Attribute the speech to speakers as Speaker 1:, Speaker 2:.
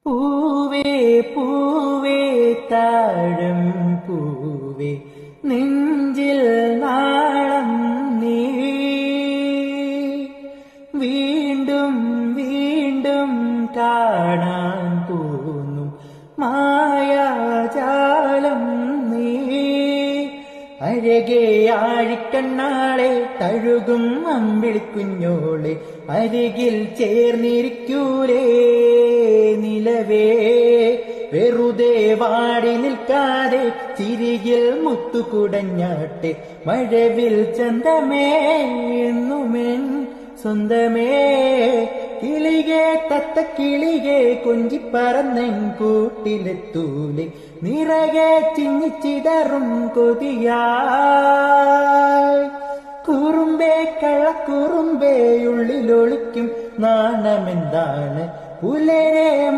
Speaker 1: പൂവേ പൂവേ താഴം പൂവേ നെഞ്ചിൽ നാളം നീ വീണ്ടും വീണ്ടും കാണാൻ തോന്നും മായാജാലം നീ അഴകേ ആഴിക്കണ്ണാളെ തഴുകും അമ്പിളിക്കുഞ്ഞോളെ അരികിൽ ചേർന്നിരിക്കൂലേ നിലവേ വെറുതെ വാടി നിൽക്കാതെ ചിരികിൽ മുത്തുകുടഞ്ഞാട്ടെ മഴവിൽ ചന്തമേ എന്നുമെൻ സ്വന്തമേ കിളികെ തത്ത കിളികെ കൊഞ്ചിപ്പറന്നൻ കൂട്ടിലെത്തൂലെ നിറകെ ചിന്നിച്ചിതറും കൊതിയായി കുറുമ്പേ കള്ളക്കുറുമ്പേ ഉള്ളിലൊളിക്കും നാണമെന്താണ് പുലരെ